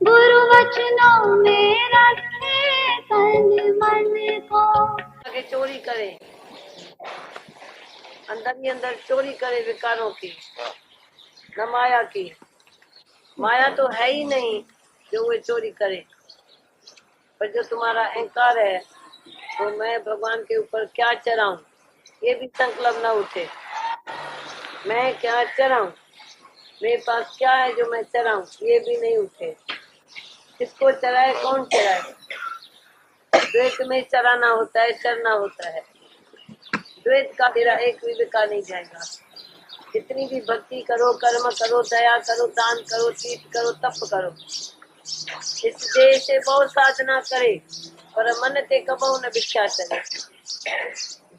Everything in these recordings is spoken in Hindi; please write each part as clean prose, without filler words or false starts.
गुरु वचनों में रखे तन मन को। आगे चोरी करे, अंदर ही अंदर चोरी करे विकारों की, न माया की। माया तो है ही नहीं जो वे चोरी करे, पर जो तुम्हारा अहंकार है तो मैं भगवान के ऊपर क्या चढ़ाऊं, ये भी संकल्प न उठे। मैं क्या चढ़ाऊं, मेरे पास क्या है जो मैं चढ़ाऊं, ये भी नहीं उठे। किसको चढ़ाए, कौन चढ़ाए? द्वैत में चढ़ाना होता है, चढ़ना होता है। द्वैत का तेरा एक भी विकार नहीं जाएगा। जितनी भी भक्ति करो, कर्म करो, दया करो, दान करो, तीर्थ करो, तप करो, इस देह से बहुत साधना करे, पर मन ते कबहु न भिक्षा करे।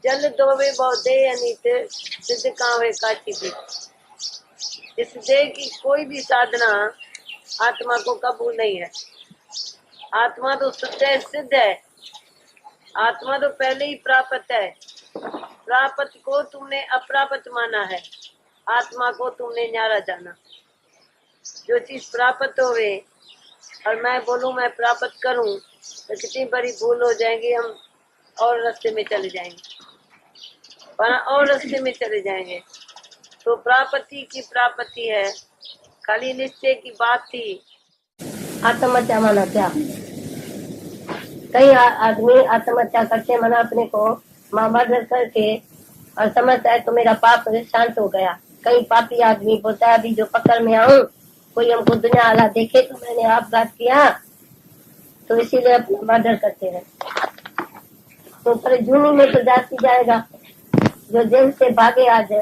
जल दोवे बहु देह अनित, सिद्ध कावे काची भी। इस देह की कोई भी साधना आत्मा को कबूल नहीं है। आत्मा तो शुद्ध है, सिद्ध है। आत्मा तो पहले ही प्राप्त है। प्राप्त को तुमने अप्राप्त माना है, आत्मा को तुमने न्यारा जाना। जो चीज प्राप्त होवे और मैं बोलूं मैं प्राप्त करूं तो कितनी बड़ी भूल हो जाएगी। हम और रास्ते में चले जाएंगे, और रास्ते में चले जाएंगे। तो प्राप्ति की प्राप्ति है, खाली निश्चय की बात थी। आत्महत्या माना क्या? कई आदमी आत्महत्या करते, मना अपने को मर्डर करके और समझता है तो मेरा पाप शांत हो गया। कई पापी आदमी बोलता है अभी जो पकड़ में आऊं, कोई हमको दुनिया वाला देखे तो मैंने आपघात किया, तो इसीलिए अपना मर्डर करते हैं। तो पर जूनी में तो जाती जाएगा, जो जेल से भागे आज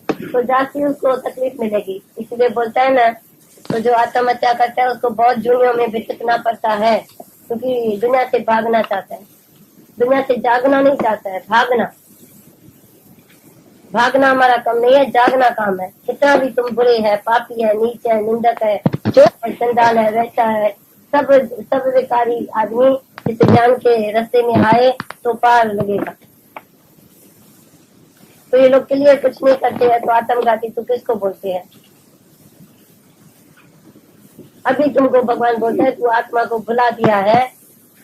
तो जाती उसको तकलीफ मिलेगी। इसलिए बोलता है ना, तो जो आत्महत्या करता है उसको बहुत जूनियों में भटकना पड़ता है, क्योंकि दुनिया से भागना चाहता है। दुनिया से जागना नहीं चाहता है, भागना। भागना हमारा काम नहीं है, जागना काम है। कितना भी तुम बुरे है, पापी है, नीच है, निंदक है, चंडाल है, वैसा है, सब विकारी आदमी इस ज्ञान के रास्ते में आए तो पार लगेगा। तो ये लोग के लिए कुछ नहीं करते हैं तो आत्मघाती तो किसको बोलते हैं? अभी तुमको भगवान बोलता है तू आत्मा को भुला दिया है,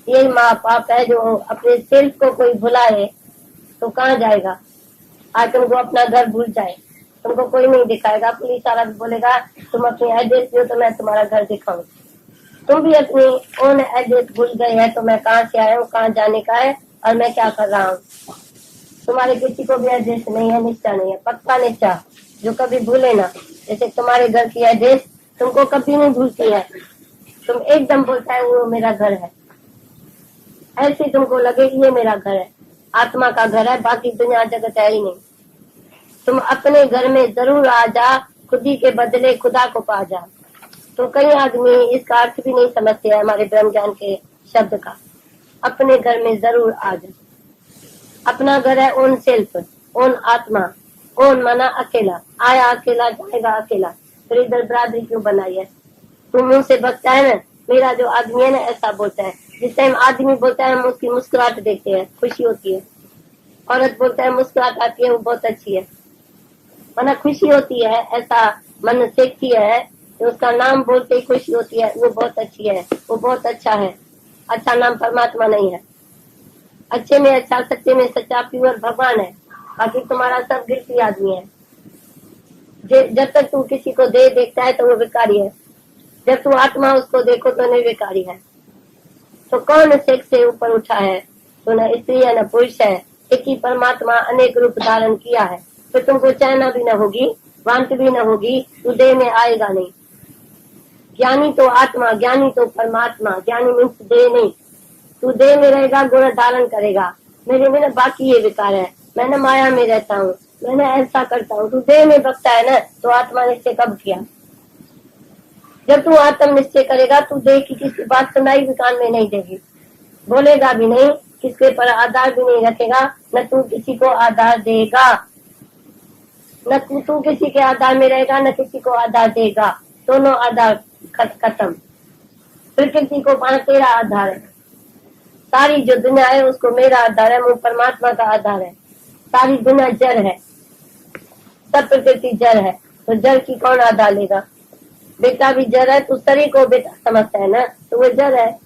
यही महापाप है। जो अपने सेल्फ को कोई भुलाए तो कहाँ जाएगा? आज तुमको अपना घर भूल जाए, तुमको कोई नहीं दिखाएगा। पुलिस वाला बोलेगा तुम अपनी एड्रेस दो तो मैं तुम्हारा घर दिखाऊं। तुम भी अपनी ओन एड्रेस भूल गए हैं, तो मैं कहाँ से आया हूँ, कहाँ जाने का है और मैं क्या कर रहा हूँ। तुम्हारे किसी को भी एड्रेस नहीं है, निश्चा नहीं है, पक्का निश्चा जो कभी भूले ना। जैसे तुम्हारे घर की एड्रेस तुमको कभी नहीं भूलती है, तुम एकदम बोलता है वो मेरा घर है, ऐसे तुमको लगेगी ये मेरा घर है, आत्मा का घर है, बाकी दुनिया जगत है ही नहीं। तुम अपने घर में जरूर आ जा, खुदी के बदले खुदा को पा जा। तो कई आदमी इसका अर्थ भी नहीं समझते हैं हमारे ब्रह्म ज्ञान के शब्द का। अपने घर में जरूर आ जा। अपना घर है ओन सेल्फ, ओन आत्मा। ओन माना अकेला, आया अकेला जाएगा अकेला। फिर इधर बरादरी क्यों बनाई है? तुम मुंह से बकता है ना, मेरा जो आदमी है ना ऐसा बोलता है। जिस टाइम आदमी बोलता है हम उसकी मुस्कुराहट देखते हैं, खुशी होती है। औरत बोलता है मुस्कुराहट आती है, वो बहुत अच्छी है, माना खुशी होती है। ऐसा मन सीखती है कि उसका नाम बोलते ही खुशी होती है, वो बहुत अच्छी है, वो बहुत अच्छा है। अच्छा नाम परमात्मा नहीं है। अच्छे में अच्छा, सच्चे में सच्चा, प्योर भगवान है। बाकी तुम्हारा सब गिरती आदमी है। जब तक तू किसी को दे देखता है तो वो विकारी है, जब तू आत्मा उसको देखो तो नहीं विकारी है। तो कौन सेक्स से ऊपर उठा है? तो न स्त्री है न पुरुष है, एक ही परमात्मा अनेक रूप धारण किया है। तो तुमको चैना भी न होगी, वांत भी न होगी, तू देह में आएगा नहीं। ज्ञानी तो आत्मा, ज्ञानी तो परमात्मा। ज्ञानी मीन्स देह नहीं। तू देह में रहेगा, गुण धारण करेगा। मेरे में न बाकी ये विकार है, मैं न माया में रहता हूँ, मैंने ऐसा करता हूँ। तू देह में बकता है ना, तो आत्मा निश्चय कब किया? जब तू आत्म निश्चय करेगा, तू देह की किसी बात सुनाई भी कान में नहीं देगी, बोलेगा भी नहीं, किसके पर आधार भी नहीं रखेगा, न तू किसी को आधार देगा, न तू किसी के आधार में रहेगा, न किसी को आधार देगा। दोनों आधार खत्म। प्रकृति को पाना तेरा आधार है, सारी जो दुनिया है उसको मेरा आधार है, वो परमात्मा का आधार है। सारी दुनिया जड़ है, सब प्रकृति जड़ है, तो जड़ की कौन आधार लेगा? बेटा भी जड़ है, तू शरीर को बेटा समझता है ना, तो वो जड़ है।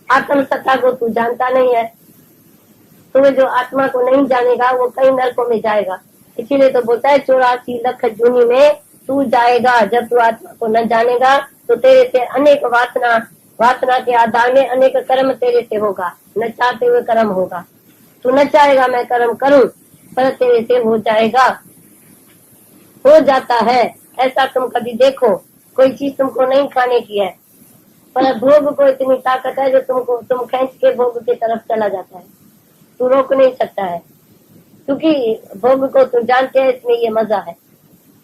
आत्म सत्ता को तू जानता नहीं है, तो वो जो आत्मा को नहीं जानेगा वो कई नरकों में जाएगा। इसीलिए तो बोलता है 84 लाख जूनी में तू जाएगा। जब तू आत्मा को न जानेगा तो तेरे से अनेक वासना के आधार में अनेक कर्म तेरे से होगा, न चाहते हुए कर्म होगा। तू न चाहेगा मैं कर्म करूं, पर तेरे से हो जाएगा, हो जाता है। ऐसा तुम कभी देखो, कोई चीज तुमको नहीं खाने की है, पर भोग को इतनी ताकत है जो तुम खींच के भोग की तरफ चला जाता है, तू रोक नहीं सकता है, क्योंकि भोग को तुम जानते हैं, इसमें ये मजा है।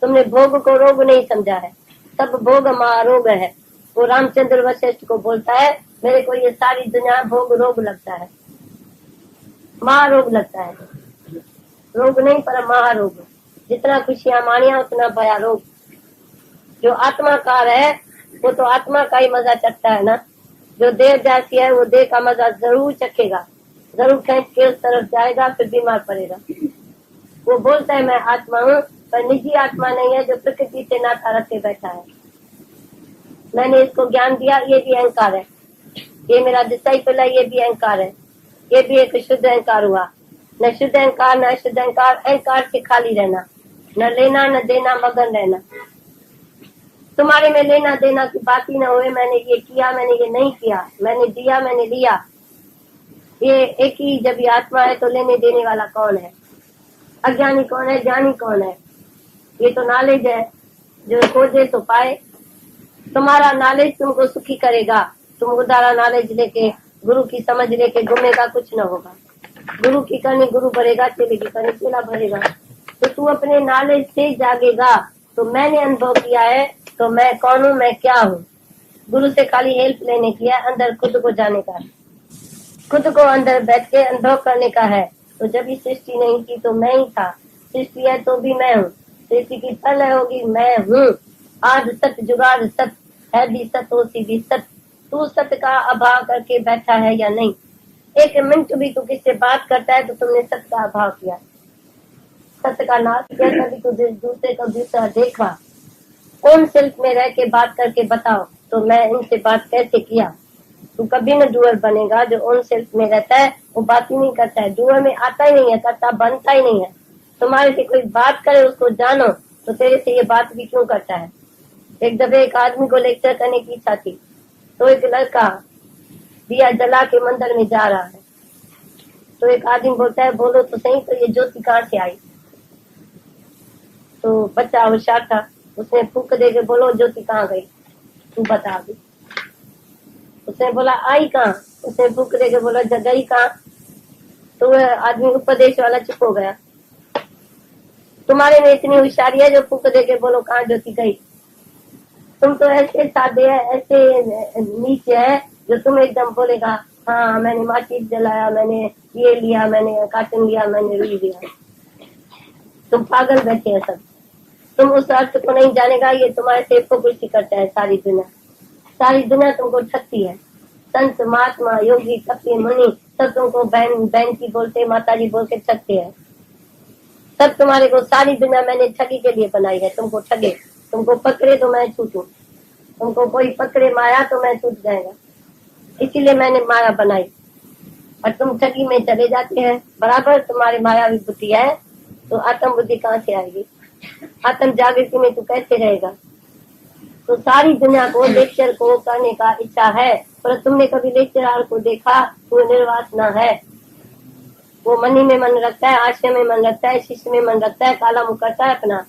तुमने भोग को रोग नहीं समझा है, सब भोग महारोग है। वो रामचंद्र वशिष्ठ को बोलता है, मेरे को ये सारी दुनिया भोग रोग लगता है, महारोग लगता है। रोग नहीं पर महारोग, जितना खुशियां मानिया उतना भया रोग। जो आत्माकार है वो तो आत्मा का ही मजा चखता है ना, जो देह जाती है वो देह का मजा जरूर चखेगा, जरूर खींच के उस तरफ जाएगा, फिर बीमार पड़ेगा। वो बोलता है मैं आत्मा हूँ, पर निजी आत्मा नहीं है जो प्रकृति से नाता रखे बैठा है। मैंने इसको ज्ञान दिया, ये भी अहंकार है। ये मेरा डिसाइपल है, ये भी अहंकार है। ये भी एक शुद्ध अहंकार हुआ। न शुद्ध अहंकार न शुद्ध अहंकार, अहंकार से खाली रहना, न लेना न देना, मगन रहना। तुम्हारे में लेना देना की बात ही न हुए, मैंने ये किया, मैंने ये नहीं किया, मैंने दिया, मैंने लिया। ये एक ही जब ये आत्मा है तो लेने देने वाला कौन है? अज्ञानी कौन है? ज्ञानी कौन है? ये तो नॉलेज है, जो खोजे तो पाए। तुम्हारा नॉलेज तुमको सुखी करेगा। तुम उदारा नॉलेज लेके, गुरु की समझ लेके घूमेगा, कुछ न होगा। गुरु की करनी गुरु भरेगा, चेले की करनी चेला भरेगा। तो तू अपने नॉलेज से जागेगा। तो मैंने अनुभव किया है, तो मैं कौन हूँ, मैं क्या हूँ। गुरु से खाली हेल्प लेने की है, अंदर खुद को जाने का है, खुद को अंदर बैठ के अनुभव करने का है। तो जब ये सृष्टि नहीं की तो मैं ही था, सृष्टि है तो भी मैं हूँ, सृष्टि की फल होगी मैं हूँ। आज सत जुगाड़ सत है, भी सत होती भी सत। तू सत्य का अभाव करके बैठा है या नहीं? एक मिनट भी तू किससे बात करता है तो तुमने सत्य का अभाव किया, सत्य का नाश किया। कभी तू दूसरे को दूसरा देखा, कौन सिल्क में रह के बात करके बताओ तो मैं इनसे बात कैसे किया। तू कभी न डूअर बनेगा। जो उन सिल्क में रहता है वो बात ही नहीं करता है, डूअर में आता ही नहीं है, करता बनता ही नहीं है। तुम्हारे से कोई बात करे उसको जानो, तो तेरे से ये बात भी क्यों करता है। एक दफे एक आदमी को लेक्चर करने की इच्छा थी, तो एक लड़का दिया जला के मंदिर में जा रहा है। तो एक आदमी बोलता है बोलो तो सही, तो ये ज्योति कहाँ से आई। तो बच्चा होशियार था, उसने फूक दे के बोलो ज्योति कहाँ गई, तू बता दी। उसने बोला आई कहाँ, उसने फूक दे के बोला गई कहाँ। तो वह आदमी उपदेश वाला चुप हो गया। तुम्हारे में इतनी होशियारी है जो फूक दे के बोलो कहाँ ज्योति गई। तुम तो ऐसे सादे है, ऐसे नीचे है, जो तुम एकदम बोलेगा हाँ मैंने माचिस जलाया, मैंने ये लिया, मैंने काटन लिया, मैंने रुई लिया। तुम पागल बैठे हैं सब। तुम उस अर्थ को नहीं जानेगा। ये तुम्हारे से हिपोक्रेसी करता है सारी दुनिया। सारी दुनिया तुमको ठगती है। संत महात्मा योगी कपी मुनि सब तुमको बहन बहन की बोलते, माता जी बोल के ठगते हैं। सब तुम्हारे को सारी दुनिया मैंने ठगी के लिए बनाई है, तुमको ठगे। तुमको पकड़े तो मैं छूटूं, तुमको कोई पकड़े माया तो मैं छूट जाएगा। इसीलिए मैंने माया बनाई और तुम ठगी में चले जाते हैं। बराबर तुम्हारी मायावी बुद्धि है, तो आत्म बुद्धि कहाँ से आएगी? आत्म जागृति में तू कैसे रहेगा? तो सारी दुनिया को लेक्चर को करने का इच्छा है, पर तुमने कभी लेक्चरार को देखा? वो निर्वासना है। वो मनी में मन रखता है, आश्रय में मन रखता है, शिष्य में मन रखता है, काला मुंह करता है अपना।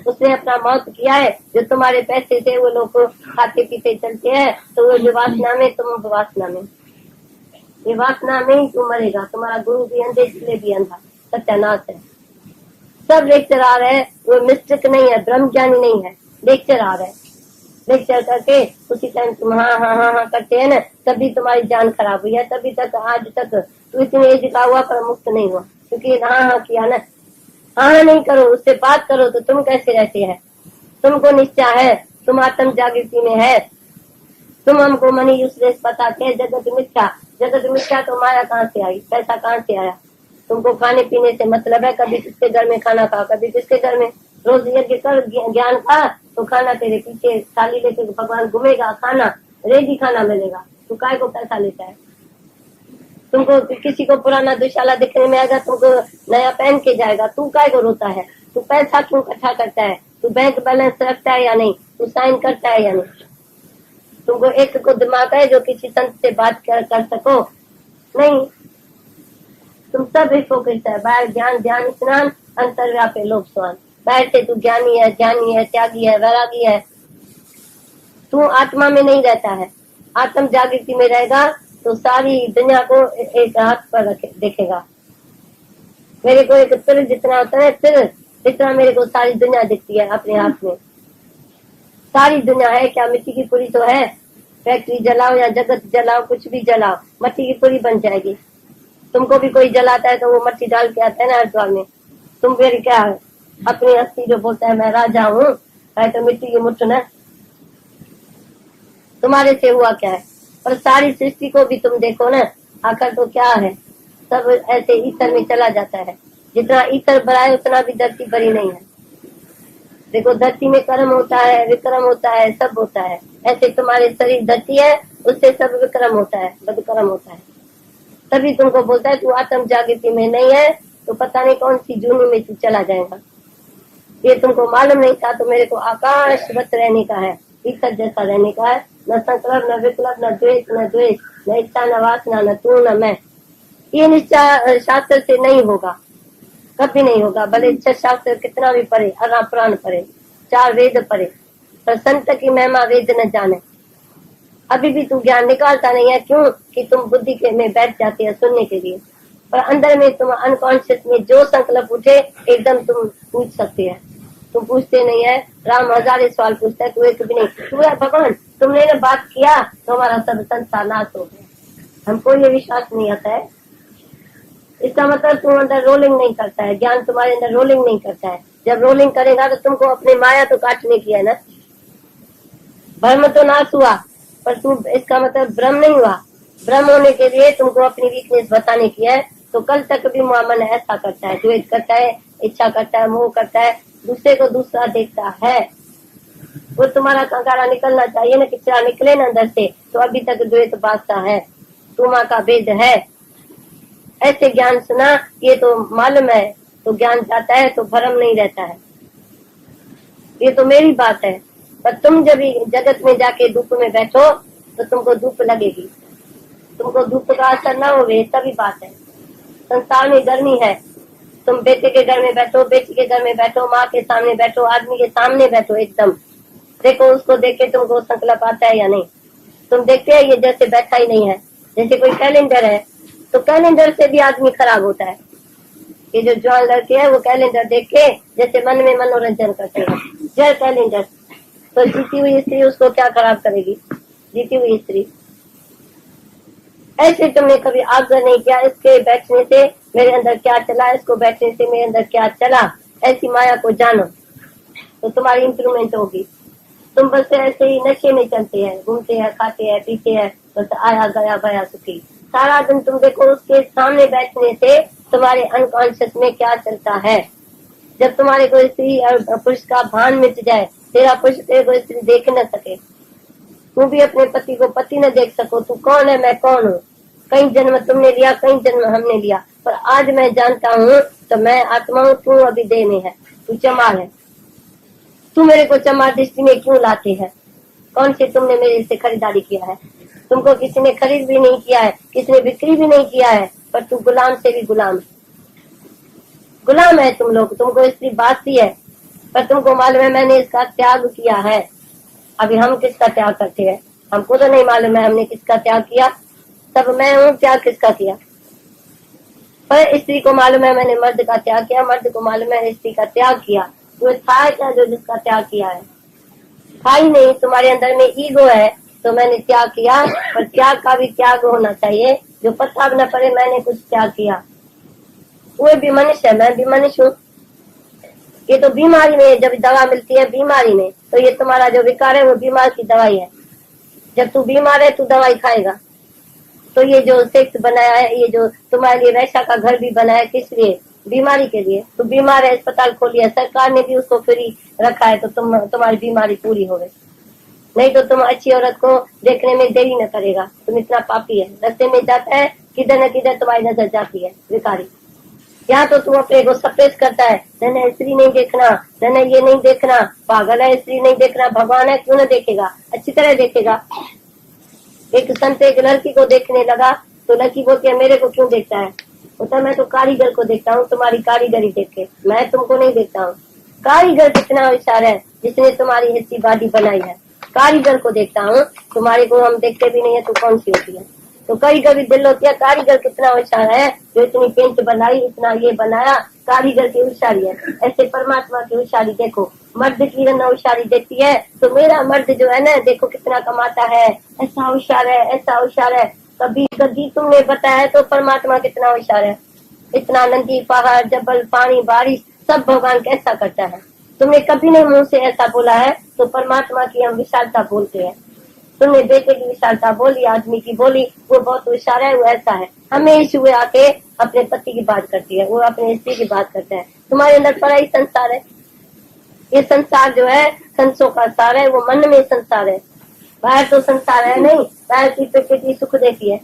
उसने अपना मौत किया है। जो तुम्हारे पैसे से वो लोग खाते पीते चलते हैं, तो वो वासना में, तुम वासना में, ये वासना में ही तू मरेगा। तुम्हारा गुरु भी अंधे, इसलिए भी अंधा, सत्यानाश है। सब लेक्चरार है, वो मिस्टिक नहीं है, ब्रह्म ज्ञानी नहीं है, लेक्चरार है। लेक्चर करके उसी टाइम तुम हाँ हाँ हाँ हाँ करते हैं ना, तभी तुम्हारी जान खराब हुई है। तभी तक आज तक तू इतनी एज का हुआ पर मुक्त नहीं हुआ, क्योंकि हाँ हाँ किया ना। हाँ नहीं करो, उससे बात करो तो तुम कैसे रहते हैं? तुमको निश्चय है, तुम आत्म जागृति में है। तुम हमको मनी यूजलेस बताते हैं, जगत मिथ्या। जगत मिथ्या तो माया कहाँ से आई, पैसा कहाँ से आया? तुमको खाने पीने से मतलब है, कभी किसके घर में खाना खाओ, कभी किसके घर में। रोज यज्ञ कर ज्ञान का, तो खाना तेरे पीछे थाली लेके भगवान घूमेगा, खाना रेडी खाना मिलेगा। तू काय को पैसा लेता है? तुमको किसी को पुराना दुशाला दिखने में आएगा, तुमको नया पहन के जाएगा, तू काय को रोता है? तू पैसा क्यों इकट्ठा करता है? तू बैंक बैलेंस रखता है या नहीं? तू साइन करता है या नहीं? तुमको एक को दिमाग है जो किसी संत से बात कर सको? नहीं, तुम सब ही फोकस है। बाहर ज्ञान ध्यान स्नान अंतर्व्यापी लोक स्वान। बाहर से तू ज्ञानी है, त्यागी है, वैरागी है, तू आत्मा में नहीं रहता है। आत्म जागृति में रहेगा तो सारी दुनिया को एक हाथ पर देखेगा। मेरे को एक तिल जितना होता है, तिल इतना मेरे को सारी दुनिया दिखती है अपने हाथ में। सारी दुनिया है क्या? मिट्टी की पुरी तो है। फैक्ट्री जलाओ या जगत जलाओ, कुछ भी जलाओ, मिट्टी की पुरी बन जाएगी। तुमको भी कोई जलाता है तो वो मिट्टी डाल के आता है ना हरिद्वार में। तुम मेरी क्या है? अपनी अस्थि जो बोलता है मैं राजा हूँ, तो मिट्टी की मुट्ठ न। तुम्हारे से हुआ क्या है? और सारी सृष्टि को भी तुम देखो ना, आखिर तो क्या है? सब ऐसे ईथर में चला जाता है। जितना ईथर भरा है उतना भी धरती भरी नहीं है। देखो धरती में कर्म होता है, विक्रम होता है, सब होता है। ऐसे तुम्हारे शरीर धरती है, उससे सब विक्रम होता है, बदकर्म होता है। तभी तुमको बोलता है तू आत्म जागृति में नहीं है तो पता नहीं कौन सी जूनी में तू चला जाएगा। ये तुमको मालूम नहीं था तो मेरे को आकाशवत रहने का है, ईश्वर जैसा रहने का है। न संकल्प, न विकल्प, न द्वेष, न इच्छा, न वासना, न तू न मैं। ये निश्चय शास्त्र से नहीं होगा, कभी नहीं होगा। भले शास्त्र कितना भी पढ़े, अरा पुराण पढ़े, 4 वेद पढ़े, पर संत की महिमा वेद न जाने। अभी भी तू ज्ञान निकालता नहीं है। क्यों? कि तुम बुद्धि के में बैठ जाते हैं सुनने के लिए, पर अंदर में तुम अनकॉन्शियस में जो संकल्प उठे एकदम तुम पूछ सकते हैं। तुम पूछते नहीं है। राम हजारे सवाल पूछता है, तू एक भी नहीं। तू है भगवान, तुमने ना बात किया तो हमारा सब संसार नाश हो गया। हमको ये विश्वास नहीं आता है। इसका मतलब तुम अंदर रोलिंग नहीं करता है, ज्ञान तुम्हारे अंदर रोलिंग नहीं करता है। जब रोलिंग करेगा तो तुमको अपनी माया तो काटने की है ना। भ्रम तो नाश हुआ, पर तू इसका मतलब भ्रम नहीं हुआ। भ्रम होने के लिए तुमको अपनी वीकनेस बताने की है। तो कल तक भी मन ऐसा करता है, द्वेष करता है, इच्छा करता है, मोह करता है, दूसरे को दूसरा देखता है। वो तुम्हारा कंकारा निकलना चाहिए ना, किचरा निकले ना अंदर से। तो अभी तक द्वेष बादशाह है, तुमा का भेद है। ऐसे ज्ञान सुना, ये तो मालूम है, तो ज्ञान जाता है तो भ्रम नहीं रहता है। ये तो मेरी बात है। पर तुम जब जगत में जाके धूप में बैठो तो तुमको धूप लगेगी। तुमको धूप का असर न होवे तभी बात है। संसार में गर्मी है, तुम बेटे के घर में बैठो, बेटी के घर में बैठो, माँ के सामने बैठो, आदमी के सामने बैठो, एकदम देखो उसको देख के तुमको संकल्प आता है या नहीं। तुम देखते हैं ये जैसे बैठा ही नहीं है। जैसे कोई कैलेंडर है तो कैलेंडर से भी आदमी खराब होता है। ये जो जवान लड़के हैं वो कैलेंडर देख के जैसे मन में मनोरंजन करते हैं। जय कैलेंडर। तो जीती हुई स्त्री उसको क्या खराब करेगी? जीती हुई स्त्री। ऐसे तुमने कभी आग्रह नहीं किया इसके बैठने से मेरे अंदर क्या चला, इसको बैठने से मेरे अंदर क्या चला। ऐसी माया को जानो तो तुम्हारी इंप्रूवमेंट होगी। तुम बस ऐसे ही नशे में चलते हैं, घूमते हैं, खाते हैं, पीते हैं, बस आया गया भया सुखी। सारा दिन तुम देखो उसके सामने बैठने से तुम्हारे अनकॉन्शियस में क्या चलता है। जब तुम्हारे को स्त्री और पुरुष का भान मिट जाए, तेरा पुरुष तेरे को स्त्री देख न सके, तू भी अपने पति को पति न देख सको, तू कौन है मैं कौन हूँ। कई जन्म तुमने लिया, कई जन्म हमने लिया, पर आज मैं जानता हूँ तो मैं आत्मा हूँ, तू अभी देह में है, तू चमार है। तू मेरे को चमार दृष्टि में क्यों लाते है? कौन से तुमने मेरे से खरीदारी किया है? तुमको किसी ने खरीद भी नहीं किया है, किसी ने बिक्री भी नहीं किया है, पर तू गुलाम से भी गुलाम है तुम लोग। तुमको स्त्री बातती है पर तुमको मालूम है मैंने इसका त्याग किया है। अभी हम किसका त्याग करते हैं हमको तो नहीं मालूम है हमने किसका त्याग किया। तब मैं हूँ, त्याग किसका किया? पर स्त्री को मालूम है मैंने मर्द का त्याग किया, मर्द को मालूम है स्त्री का त्याग किया। तो था क्या जो जिसका त्याग किया है? था ही नहीं। तुम्हारे अंदर में ईगो है तो मैंने त्याग किया, पर त्याग का भी त्याग होना चाहिए। जो पता न पड़े मैंने कुछ त्याग किया। वो भी मनुष्य है, मैं भी मनुष्य हूँ। ये तो बीमारी में जब दवा मिलती है बीमारी में, तो ये तुम्हारा जो विकार है वो बीमार की दवाई है। जब तू बीमार है तू दवाई खाएगा। तो ये जो सेक्स बनाया है, ये जो तुम्हारे लिए वैसा का घर भी बनाया, किस लिए? बीमारी के लिए। तो बीमार है, अस्पताल खोलिए, सरकार ने भी उसको फ्री रखा है, तो तुम्हारी बीमारी पूरी हो गई। नहीं तो तुम अच्छी औरत को देखने में देरी न करेगा, तुम इतना पापी है। रास्ते में जाता है, किधर न किधर तुम्हारी नजर जाती है भिखारी। यहाँ तो तुम अपने को सप्रेस करता है, न स्त्री नहीं देखना, न ये नहीं देखना, पागल है, स्त्री नहीं देखना, भगवान है, क्यों न देखेगा, अच्छी तरह देखेगा। एक संत एक लड़की को देखने लगा, तो लड़की बोलती है मेरे को क्यों देखता है? बोलता मैं तो कारीगर को देखता हूँ, तुम्हारी कारीगरी देख के, मैं तुमको नहीं देखता हूँ। कारीगर कितना होशियार है जिसने तुम्हारी ऐसी बॉडी बनाई है, कारीगर को देखता हूँ, तुम्हारे को हम देखते भी नहीं है, तो कौन सी होती है? तो कभी कभी दिल होती है, कारीगर कितना होशियार है जो इतनी पेंट बनाई, इतना ये बनाया, कारीगर की होशियारी है। ऐसे परमात्मा की होशियारी देखो, मर्द की न होशियारी देती है, तो मेरा मर्द जो है ना, देखो कितना कमाता है, ऐसा होशियार है, ऐसा होशियार है। कभी कभी तुमने बताया तो परमात्मा कितना होशियार है, इतना नदी पहाड़ जबल पानी बारिश सब भगवान कैसा करता है। तुमने कभी नहीं मुंह से ऐसा बोला है, तो परमात्मा की हम विशालता बोलते हैं। तुमने बेटे की विशालता बोली, आदमी की बोली, वो बहुत होशियार है, वो ऐसा है। हमेशा हुए आके अपने पति की बात करती है, वो अपने स्त्री की बात करता है। तुम्हारे अंदर पड़ा ही संसार है। ये संसार जो है संसों का सार है, वो मन में संसार है, बाहर तो संसार है नहीं। बाहर की प्रकृति सुख देती है,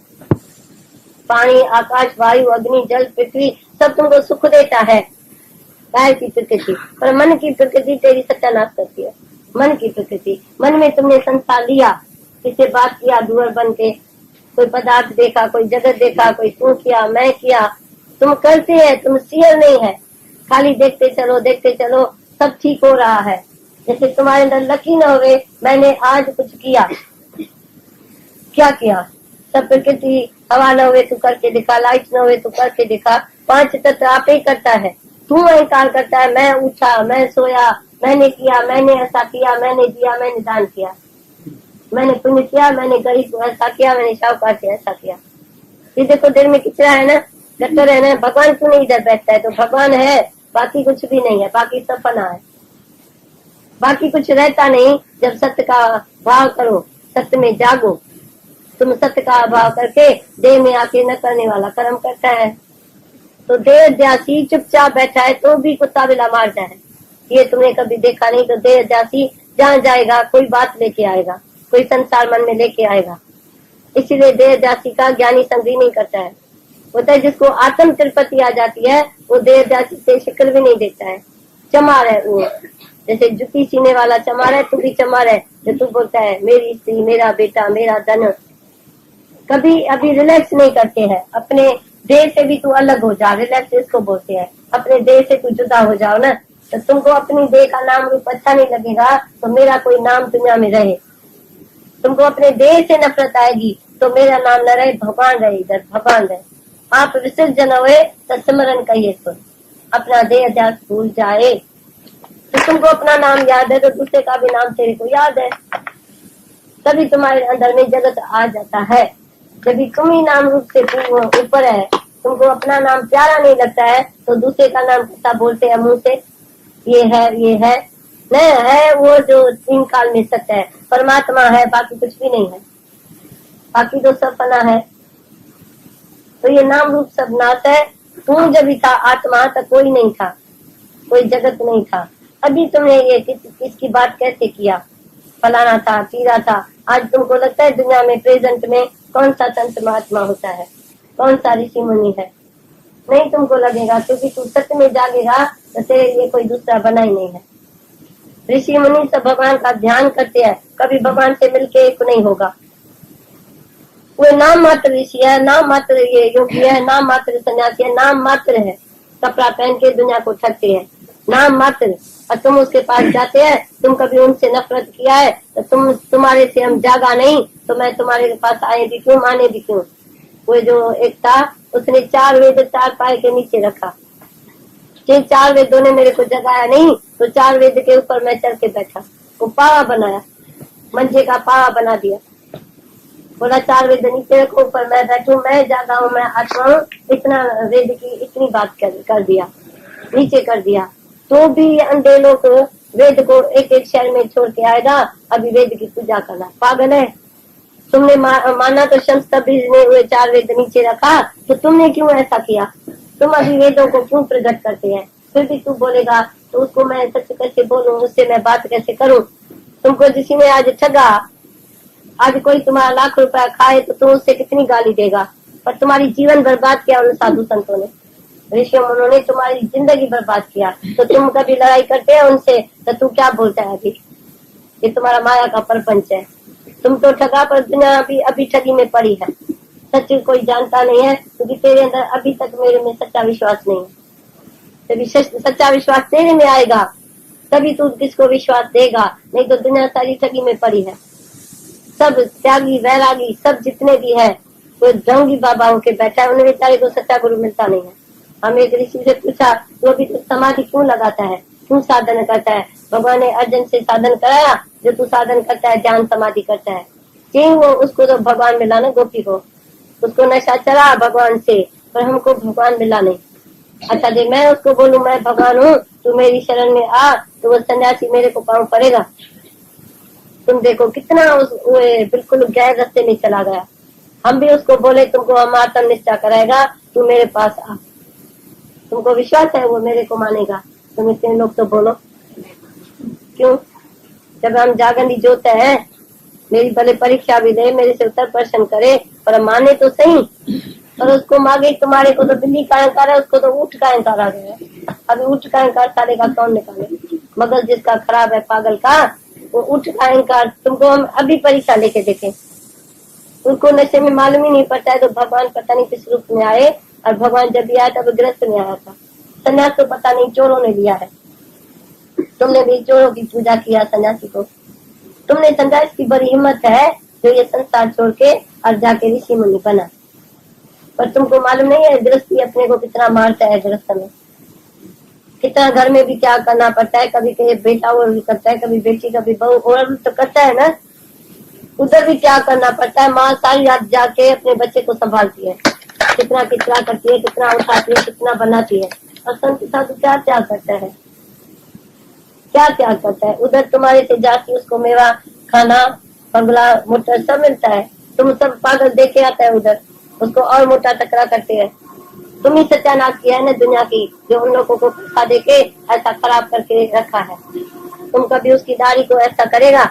पानी आकाश वायु अग्नि जल पृथ्वी सब तुमको सुख देता है, बाहर की प्रकृति। पर मन की प्रकृति तेरी सत्यानाश करती है। मन की प्रकृति, मन में तुमने संसार लिया, किसी बात किया दूर बन के, कोई पदार्थ देखा, कोई जगत देखा, कोई तू किया मैं किया, तुम करते हैं, तुम सियर नहीं है, खाली देखते चलो सब ठीक हो रहा है। जैसे तुम्हारे अंदर लकी न होवे, मैंने आज कुछ किया, क्या किया? सब प्रकृति, हवा न हुए तू करके दिखा, लाइट न हुए तू करके दिखा, पांच तत्व आप ही करता है। तू अहंकार करता है, मैं उठा, मैं सोया, मैंने किया, मैंने ऐसा किया, मैंने दिया, मैंने दान किया, मैंने पुण्य किया, मैंने गरीब को ऐसा किया, मैंने शाहूकार से ऐसा किया। ये देखो दिल में किचरा है ना, गटर है ना, भगवान क्यों नहीं इधर बैठता है? तो भगवान है, बाकी कुछ भी नहीं है, बाकी सब फना है, बाकी कुछ रहता नहीं। जब सत्य का भाव करो, सत्य में जागो, तुम सत्य का भाव करके देह में आके न करने वाला कर्म करता है। तो देह जासी चुपचाप बैठा है तो भी कुत्ता बिला मारता है, ये तुमने कभी देखा नहीं। तो देह जासी जहाँ जाएगा कोई बात लेके आएगा, कोई संसार मन में लेके आएगा। इसीलिए देह जासी का ज्ञानी संधि नहीं करता है। होता है जिसको आत्म तिरुपति आ जाती है, वो देह जासी से शिकल भी नहीं देता है। चमार है वो, जैसे जुती सीने वाला चमार है, तू भी चमार है जो तू बोलता है मेरी स्त्री, मेरा बेटा, मेरा धन। कभी अभी रिलैक्स नहीं करते हैं, अपने देह से भी तू अलग हो जा, रिलैक्स इसको बोलते हैं। अपने देह से तू जुदा हो जाओ ना, तो तुमको अपनी देह का नाम रूप अच्छा नहीं लगेगा, तो मेरा कोई नाम दुनिया में रहे। तुमको अपने देह से नफरत आएगी तो मेरा नाम न रहे, भगवान रहे, इधर भगवान रहे। आप विसर्जन हुए तो स्मरण कहिए, तो अपना देह ध्यास भूल जाए। तो तुमको अपना नाम याद है तो दूसरे का भी नाम तेरे को याद है, तभी तुम्हारे अंदर में जगत आ जाता है। जब तुम ही नाम रूप से ऊपर है, तुमको अपना नाम प्यारा नहीं लगता है, तो दूसरे का नाम कैसा बोलते हैं मुंह से? ये है न है वो जो तीन काल में सत्य है, परमात्मा है, बाकी कुछ भी नहीं है, बाकी तो सब फना है। तो ये नाम रूप सब नाश है। तू जब भी था आत्मा तक कोई नहीं था, कोई जगत नहीं था। अभी तुमने ये किसकी बात कैसे किया, फलाना था, तीरा था। आज तुमको लगता है दुनिया में प्रेजेंट में कौन सा संत महात्मा होता है, कौन सा ऋषि मुनि है? नहीं तुमको लगेगा, क्योंकि तू सत्य में जागेगा तो तेरे लिए कोई दूसरा बना ही नहीं है। ऋषि मुनि सब भगवान का ध्यान करते हैं, कभी भगवान से मिलके एक नहीं होगा। वो नाम मात्र ऋषि है, नाम मात्र ये योगी है, नाम मात्र सन्यासी है, नाम मात्र है, कपड़ा पहन के दुनिया को ठगते हैं, नाम मात्र। और तुम उसके पास जाते हैं, तुम कभी उनसे नफरत किया है तो तुम्हारे से हम जागा नहीं, तो मैं तुम्हारे पास आए भी क्यों, माने भी क्यों? वो जो एक था, उसने 4 वेद 4 पाए के नीचे रखा, 4 वेदों ने मेरे को जगाया नहीं, तो 4 वेद के ऊपर मैं चल के बैठा, वो पावा बनाया, मंजे का पावा बना दिया। बोला 4 वेद नीचे रखो, ऊपर मैं बैठू, मैं जागा हूँ, मैं आत्मा हूँ। इतना वेद की इतनी बात कर दिया, नीचे कर दिया। तो भी अंधे लोग वेद को एक एक शहर में छोड़ के आएगा, अभी वेद की पूजा करना। पागल है? तुमने माना तो शम्स तबरीज़ ने हुए 4 वेद नीचे रखा, तो तुमने क्यों ऐसा किया? तुम अभी वेदों को क्यों प्रकट करते हैं? फिर भी तू बोलेगा तो उसको मैं सच कैसे बोलूं, उससे मैं बात कैसे करूं? तुमको किसी ने आज ठगा, आज कोई तुम्हारा लाख रुपया खाए तो तुम उससे कितनी गाली देगा, पर तुम्हारी जीवन बर्बाद किया उन साधु संतों ने, ऋषियों उन्होंने तुम्हारी जिंदगी बर्बाद किया। तो तुम कभी लड़ाई करते हैं उनसे तो तू क्या बोलता है? अभी ये तुम्हारा माया का प्रपंच है। तुम तो ठगा, पर दुनिया अभी ठगी में पड़ी है। सच कोई जानता नहीं है क्योंकि तेरे अंदर अभी तक मेरे में सच्चा विश्वास नहीं है। तभी सच्चा विश्वास तेरे में आएगा तभी तू किसको विश्वास देगा, नहीं तो दुनिया सारी ठगी में पड़ी है। सब त्यागी वैरागी सब जितने भी है वो ढोंगी बाबाओं के बैठा है, उन्हें बेचारे को सच्चा गुरु मिलता नहीं है। हम एक ऋषि से पूछा तो अभी तो समाधि क्यों लगाता है, क्यों साधन करता है? भगवान ने अर्जुन से साधन कराया, जो तू साधन करता है ध्यान समाधि करता है। जी वो उसको तो भगवान मिला ना, गोपी को उसको नशा चढ़ा भगवान से, पर हमको भगवान मिला नहीं। अच्छा दे मैं उसको बोलूं मैं भगवान हूँ, तू मेरी शरण में आ, तो वो सन्यासी मेरे को पाँव पड़ेगा। तुम देखो कितना बिल्कुल गैर रास्ते में चला गया। हम भी उसको बोले तुमको हम आत्म निष्ठा कराएगा, तू मेरे पास आ, तुमको विश्वास है वो मेरे को मानेगा? तुम इतने लोग तो बोलो क्यों? जब हम जागंदी जोत है, मेरी भले परीक्षा भी दे, मेरे से उत्तर प्रश्न करे, पर माने तो सही। और उसको मांगे तुम्हारे को तो बिल्ली का अहंकार है, उसको तो ऊँट का अहंकार आ गया है। अभी ऊँट का अहंकार सारे का कौन निकाले? मगज जिसका खराब है पागल का, वो ऊँट का अहंकार। तुमको हम अभी परीक्षा लेके देखें, उनको नशे में मालूम ही नहीं पड़ता है तो भगवान पता नहीं किस रूप में आए। और भगवान जब भी आया तब गृहस्थ में आया था, संन्यास तो पता नहीं चोरों ने लिया है। तुमने भी चोरों की पूजा किया सन्यासी को। तुमने समझा इसकी बड़ी हिम्मत है जो ये संसार छोड़ के और जाके ऋषि मुनि बना, पर तुमको मालूम नहीं है गृहस्थी अपने को कितना मारता है। गृहस्थ में कितना घर में भी क्या करना पड़ता है, कभी कभी बेटा और करता है, कभी बेटी कभी बहू और तो करता है ना, उधर भी क्या करना पड़ता है। माँ सारी रात जाके अपने बच्चे को संभालती है, कितना कितना करती है, कितना उठाती है, कितना बनाती है। और संत साधु क्या त्याग करता है, क्या त्याग करता है? उधर तुम्हारे से जाती उसको मेवा खाना बंगला मोटर सब मिलता है, तुम सब पागल देखे आता है उधर, उसको और मोटा टकरा करते हैं। तुम ही सत्यानाश किया है ना दुनिया की, जो उन लोगों को खा दे के ऐसा खराब करके रखा है। तुम कभी उसकी दाढ़ी को ऐसा करेगा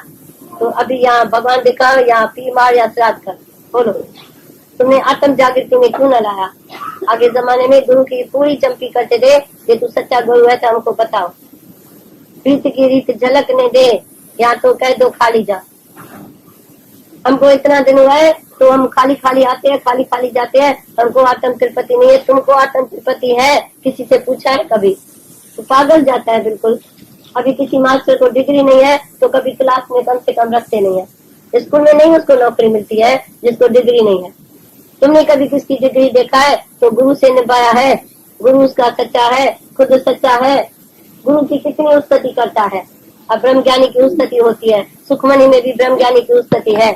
तो अभी यहाँ भगवान दिखाओ, यहाँ पी मार या श्राद्ध कर, बोलो तुमने आत्म जागृति में क्यों न लाया? आगे जमाने में गुरु की पूरी चंपी करते थे, ये तू सच्चा गुरु है तो हमको बताओ, प्रीत की रीत झलकने दे, या तो कह दो खाली जा। हमको इतना दिन हुआ है तो हम खाली खाली आते हैं, खाली खाली जाते हैं, हमको आत्म त्रिपति नहीं है। तुमको आत्म त्रिपति है? किसी से पूछा है कभी? तो पागल जाता है बिल्कुल। अभी किसी मास्टर को डिग्री नहीं है तो कभी क्लास में कम से कम रखते नहीं है। स्कूल में नहीं उसको नौकरी मिलती है जिसको डिग्री नहीं है। तुमने कभी किसकी डिग्री देखा है तो गुरु से निभाया है, गुरु उसका सच्चा है, खुद सच्चा है। गुरु की कितनी उस्तति करता है। अब ब्रह्म ज्ञानी की उस्तति होती है, सुखमणि में भी ब्रह्म ज्ञानी की उस्तति है।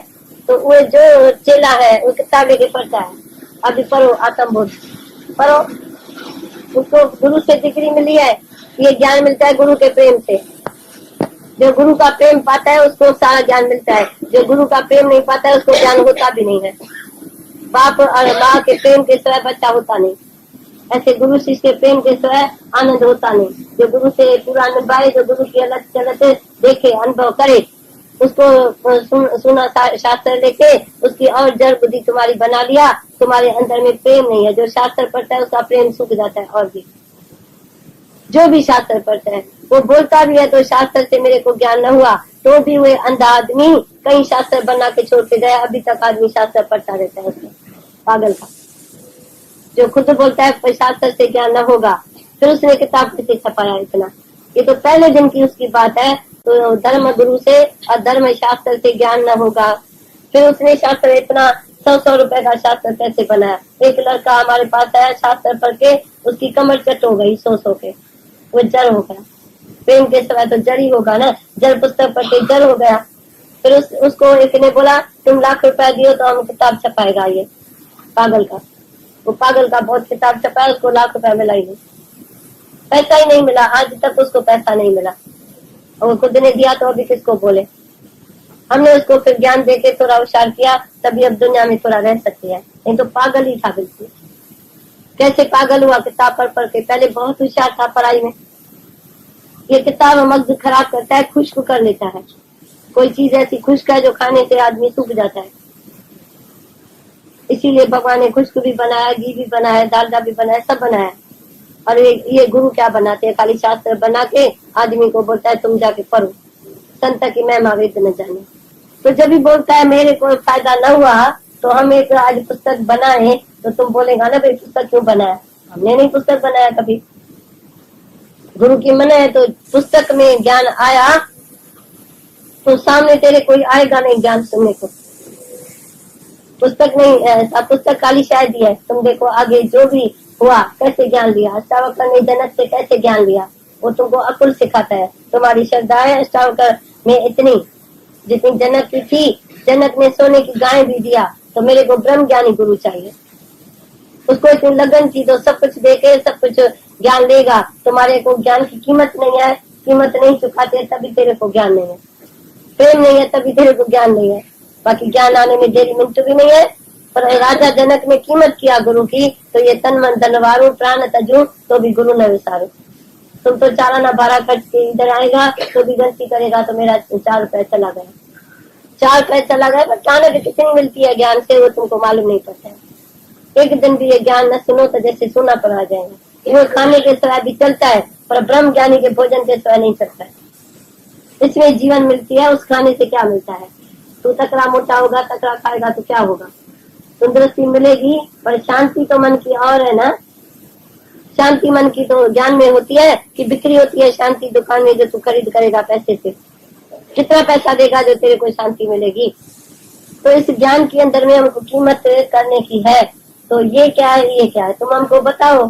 तो वो जो चेला है वो किताब लेके पढ़ता है, अभी पढ़ो आत्मबोध पढ़ो, उसको गुरु से डिग्री मिली है। ये ज्ञान मिलता है गुरु के प्रेम से। जो गुरु का प्रेम पाता है उसको सारा ज्ञान मिलता है, जो गुरु का प्रेम नहीं पाता है उसको ज्ञान होता भी नहीं है। बाप और माँ के प्रेम के सिवाय बच्चा होता नहीं, ऐसे गुरु शिष्य के प्रेम के सिवाय आनंद होता नहीं। जो गुरु से पूरा निभाए, जो गुरु की अलग चलत देखे अनुभव करे, उसको सुना शास्त्र लेके उसकी और जड़ बुद्धि तुम्हारी बना लिया, तुम्हारे अंदर में प्रेम नहीं है। जो शास्त्र पढ़ता है उसका प्रेम सूख जाता है। और भी जो भी शास्त्र पढ़ता है वो बोलता भी है तो शास्त्र से मेरे को ज्ञान न हुआ, तो भी वो अंधा आदमी कहीं शास्त्र बना के छोड़ के गया, अभी तक आदमी शास्त्र पढ़ता रहता है। उसका पागल का जो खुद बोलता है शास्त्र से ज्ञान न होगा, फिर उसने किताब कैसे छपाया इतना? ये तो पहले दिन की उसकी बात है। तो धर्म गुरु से और धर्म शास्त्र से ज्ञान न होगा, फिर उसने शास्त्र इतना 100 रुपए का शास्त्र कैसे बनाया? एक लड़का हमारे पास आया, शास्त्र पढ़ के उसकी कमर चट हो गई 100 के, वो जड़ हो गया। प्रेम के समय तो जड़ ही होगा ना, जड़ पुस्तक पढ़ के जड़ हो गया। फिर उसको एक ने बोला तुम लाख रुपया दियो तो हम किताब छपाएगा। ये पागल का, वो पागल का बहुत किताब छपाया, उसको लाख रुपया मिला ही नहीं, पैसा ही नहीं मिला। आज तक उसको पैसा नहीं मिला, और खुद ने दिया तो अभी किसको बोले? हमने उसको फिर ज्ञान देके थोड़ा होशियार किया, तभी अब दुनिया में थोड़ा रह सकती है, नहीं तो पागल ही था बिल्कुल। कैसे पागल हुआ किताब पढ़ के। पहले बहुत होशियार था पढ़ाई में। ये किताब मगज खराब करता है, खुश्क कर लेता है। कोई चीज ऐसी खुश्क है जो खाने से आदमी सूख जाता है। इसीलिए भगवान ने खुश्क भी बनाया, घी भी बनाया, डालडा भी बनाया, सब बनाया। और ये गुरु क्या बनाते हैं, खाली शास्त्र बना के आदमी को बोलता है तुम जाके पढ़ो, संत की महिमा वेद न जाने। तो जब भी बोलता है मेरे को फायदा न हुआ तो हम एक आज पुस्तक बनाए, तो तुम बोलेगा ना भाई पुस्तक क्यों बनाया। हमने नहीं पुस्तक बनाया कभी। गुरु की मना है तो पुस्तक में ज्ञान आया तो सामने तेरे कोई आएगा नहीं ज्ञान सुनने को। पुस्तक नहीं, पुस्तक खाली शायद ही है। तुम देखो आगे जो भी हुआ, कैसे ज्ञान लिया। अष्टावक्र ने जनक से कैसे ज्ञान लिया, वो तुमको अकुल सिखाता है। तुम्हारी श्रद्धा है अष्टावक्र में इतनी जितनी जनक की थी। जनक ने सोने की गाय भी दिया, तो मेरे को ब्रह्म ज्ञानी गुरु चाहिए। उसको इतनी लगन थी तो सब कुछ देके सब कुछ ज्ञान लेगा। तुम्हारे को ज्ञान की कीमत नहीं है, कीमत नहीं चुकाते तभी तेरे को ज्ञान नहीं है। प्रेम नहीं है तभी तेरे को ज्ञान नहीं है। बाकी ज्ञान आने में देरी मिनट भी नहीं है। पर राजा जनक ने कीमत किया गुरु की, तो ये तन मन धनवारू प्राण तजू तो भी गुरु न विसारू। तुम तो 4 आना 12 खर्च के इधर आएगा तो भी गलती करेगा तो मेरा 4 रुपए चला गया, 4 रुपए चला गया। पर चाणक्य कितनी मिलती है ज्ञान से वो तुमको मालूम नहीं पड़ता है। एक दिन भी ये ज्ञान न सुनो तो जैसे सोना पर आ जाएगा। वो खाने के सिवाय भी चलता है पर ब्रह्म ज्ञानी के भोजन के सिवाय नहीं चलता है। इसमें जीवन मिलती है, उस खाने से क्या मिलता है। तू तकड़ा मोटा होगा, तकड़ा खाएगा तो क्या होगा। तंदुरुस्ती मिलेगी पर शांति तो मन की और है ना। शांति मन की तो ज्ञान में होती है कि बिक्री होती है शांति दुकान में, जो तू खरीद करेगा पैसे से। कितना पैसा देगा जो तेरे को शांति मिलेगी। तो इस ज्ञान के अंदर में हमको कीमत करने की है। तो ये क्या है, ये क्या है, तुम हमको बताओ।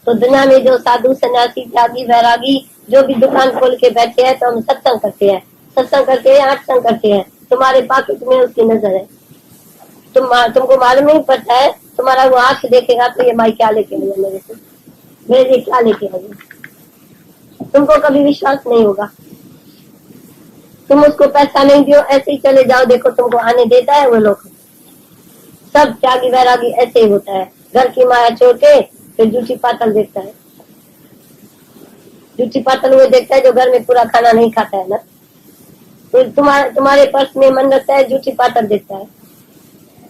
तो दुनिया में जो साधु सन्यासी त्यागी वैरागी जो भी दुकान खोल के बैठे हैं, तो हम सत्संग करते हैं, सत्संग करते हैं, आत्संग करते हैं। तुम्हारे पॉकेट में उसकी नजर है। तुमको मालूम नहीं पड़ता है। तुम्हारा वो आंख देखेगा तो ये माई क्या लेके आई मेरे से, मेरे लिए क्या लेके आई। तुमको कभी विश्वास नहीं होगा। तुम उसको पैसा नहीं दियो, ऐसे ही चले जाओ, देखो तुमको आने देता है वो लोग। सब त्यागी वैरागी ऐसे ही होता है। घर की माया छोड़ के फिर जूठी पातल देखता है। जूठी पातल वो देखता है जो घर में पूरा खाना नहीं खाता है ना। तो तुम्हारे पर्स में मन रखता है, जूठी पातल देखता है।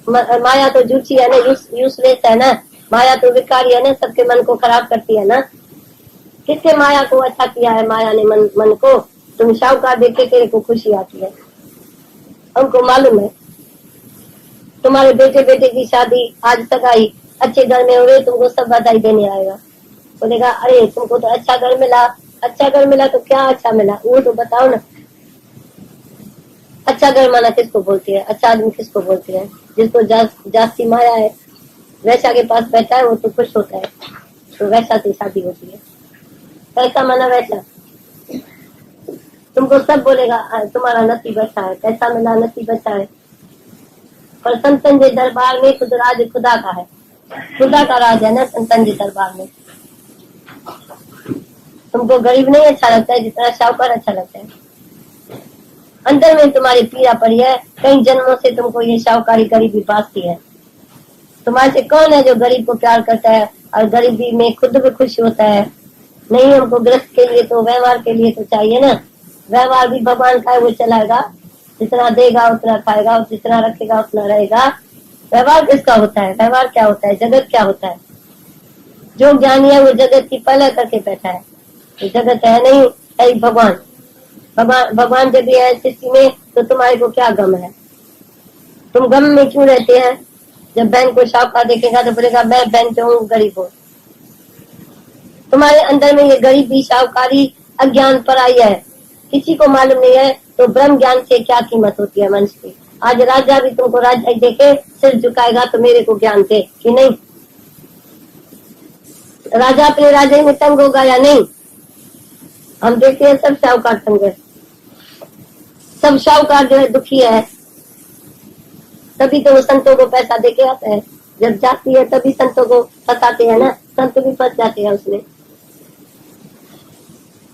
माया तो जूठी है ना, यूजलेस है ना। माया तो विकारी है ना, सबके मन को खराब करती है ना। किसके माया को अच्छा किया है माया ने मन को। तुम शाहूकार देखे तेरे को खुशी आती है, हमको मालूम है। तुम्हारे बेटे की शादी आज तक आई, अच्छे घर में हुए, तुमको सब बधाई देने आएगा। बोलेगा अरे तुमको तो अच्छा घर मिला। अच्छा घर मिला तो क्या अच्छा मिला वो तो बताओ ना। अच्छा घर माना किसको बोलती है, अच्छा आदमी किसको बोलती है। जिसको जास्ती माया है, वैसा के पास बैठा है वो तो खुश होता है, तो वैसा से शादी होती है। पैसा माना वैसा। तुमको सब बोलेगा तुम्हारा नसीब अच्छा है, पैसा मिला नसीब अच्छा है। पर संतन के दरबार में खुद राज खुदा का है, खुदा का राज है ना संतन के दरबार में। तुमको गरीब नहीं अच्छा लगता है जितना शाहूकार अच्छा लगता है। अंदर में तुम्हारी पीड़ा पड़ी है, कई जन्मों से तुमको ये शाहूकारी गरीबी पासती है। तुम्हारे से कौन है जो गरीब को प्यार करता है और गरीबी में खुद भी खुश होता है। नहीं, हमको ग्रस्त के लिए तो व्यवहार के लिए तो चाहिए ना। व्यवहार भी भगवान का है, वो चलाएगा। जितना देगा उतना खाएगा, जितना रखेगा उतना रहेगा। व्यवहार किसका होता है, व्यवहार क्या होता है, जगत क्या होता है। जो ज्ञानी है वो जगत की पहले करके बैठा है। तो जगत है नहीं, है भगवान। भगवान जब भी है सृष्टि में तो तुम्हारे को क्या गम है। तुम गम में क्यों रहते हैं। जब बहन को शाहूकार देखेगा तो बोलेगा मैं बहन जो हूँ गरीब हूँ। तुम्हारे अंदर में ये गरीबी शाहूकारी अज्ञान पर आई है, किसी को मालूम नहीं है। तो ब्रह्म ज्ञान से क्या कीमत होती है मनुष्य की। आज राजा भी तुमको राजा देखे सिर झुकाएगा तो मेरे को ज्ञान दे कि नहीं। राजा अपने राजा में तंग होगा या नहीं। हम देखते हैं सब शाहूकार तंग है, सब शाहूकार जो है दुखी है। तभी तो वो संतों को पैसा देके आता है। जब जाती है तभी संतों को फंसाते हैं ना, संत भी फंस जाते हैं उसमें।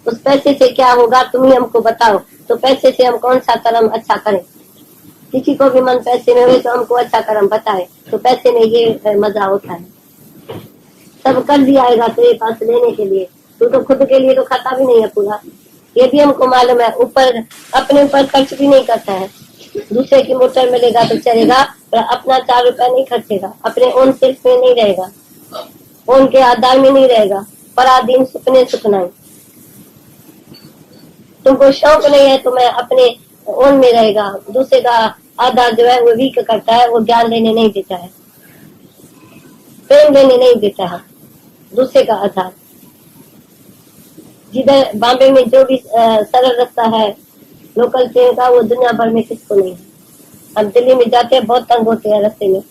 उस पैसे से क्या होगा तुम ही हमको बताओ। तो पैसे से हम कौन सा कर्म अच्छा करें। किसी को भी मन पैसे में हुए तो हमको अच्छा कर्म बताए। तो पैसे में ये मजा होता है। सब कर दिया आएगा तेरे पास लेने के लिए। तू तो खुद के लिए तो खाता भी नहीं है पूरा, ये भी हमको मालूम है। ऊपर अपने ऊपर खर्च भी नहीं करता है। दूसरे की मोटर मिलेगा तो चलेगा, पर अपना 4 रुपया नहीं खर्चेगा, अपने ओन सेल्फ में नहीं रहेगा, ओन के आधार में नहीं रहेगा। परा दिन सुपने सुखना। तुमको शौक नहीं है तो मैं अपने ओन में रहेगा। दूसरे का आधार जो है वो वीक करता है, वो ज्ञान लेने नहीं देता है, प्रेम लेने नहीं देता है। दूसरे का आधार जिधर बॉम्बे में जो भी सरल रास्ता है लोकल ट्रेन का, वो दुनिया भर में किसको नहीं है। हम दिल्ली में जाते हैं, बहुत तंग होते हैं रास्ते में।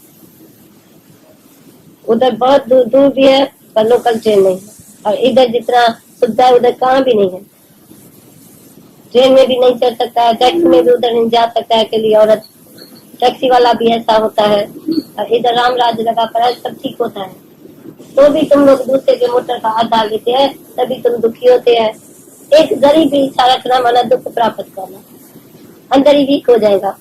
उधर बहुत दूर दूर भी है पर लोकल ट्रेन नहीं है, और इधर जितना सुविधा है उधर कहाँ भी नहीं है। ट्रेन में भी नहीं चढ़ सकता है, टैक्सी में भी उधर नहीं जा सकता है अकेली औरत। टैक्सी वाला भी ऐसा होता है, और इधर राम राज्य लगा पर है, सब ठीक होता है। तो भी तुम लोग दूसरे के मोटर का आधार लेते हैं, तभी तुम दुखी होते हैं। एक जरी भी इच्छा रखना माना दुख प्राप्त करना, अंदर ही वीक हो जाएगा।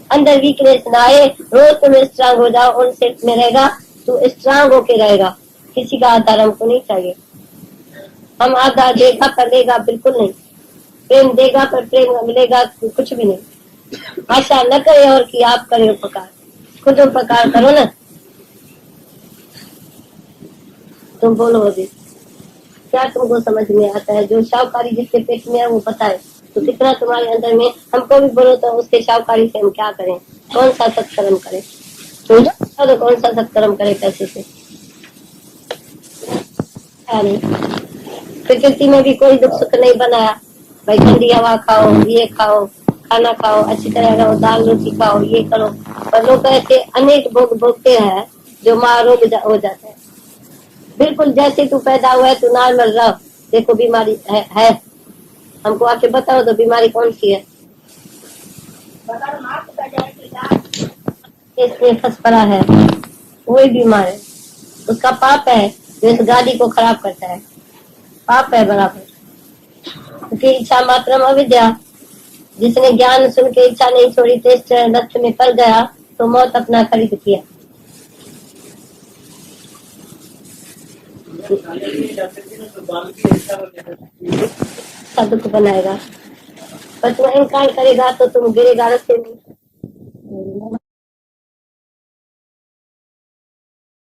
अंदर वीकनेस ना आए, रोज तुम स्ट्रांग हो जाओ, उन सेल्फ में रहेगा तो स्ट्रांग होके रहेगा। किसी का आधार हमको नहीं चाहिए। हम आधार देगा पर लेगा बिल्कुल नहीं, प्रेम देगा पर प्रेम मिलेगा कुछ भी नहीं। आशा न करे और कि आप करें उपकार, खुद उपकार करो ना। तुम बोलो अभी क्या तुमको समझ में आता है? जो शाहूकारी जिसके पेट में है वो बताए तो कितना तुम्हारे अंदर में। हमको भी बोलो तो उसके शाहूकारी से हम क्या करें, कौन सा सत्कर्म करें? तो कौन सा सत्कर्म करे पैसे से? प्रकृति में भी कोई दुख सुख नहीं बनाया भाई। ठंडी हवा खाओ, ये खाओ, खाना खाओ, अच्छी तरह रहो, दाल रोटी खाओ, ये करो। पर लोग ऐसे अनेक भोग भोगते हैं जो महारोग हो जाता है। बिल्कुल जैसे तू पैदा हुआ है तू नॉर्मल रहो, देखो बीमारी है। हमको आके बताओ तो बीमारी कौन सी है? इसमें फंस पड़ा है, वही बीमार है। उसका पाप है जो इस गाड़ी को खराब करता है, पाप है बराबर। क्योंकि इच्छा मात्रम अविद्या, जिसने ज्ञान सुन के इच्छा नहीं छोड़ी, टेस्ट लक्ष्य में पड़ गया तो मौत अपना खरीद किया। दुख बनाएगा, पर तुम इनकार करेगा तो तुम गिरेगा रास्ते में।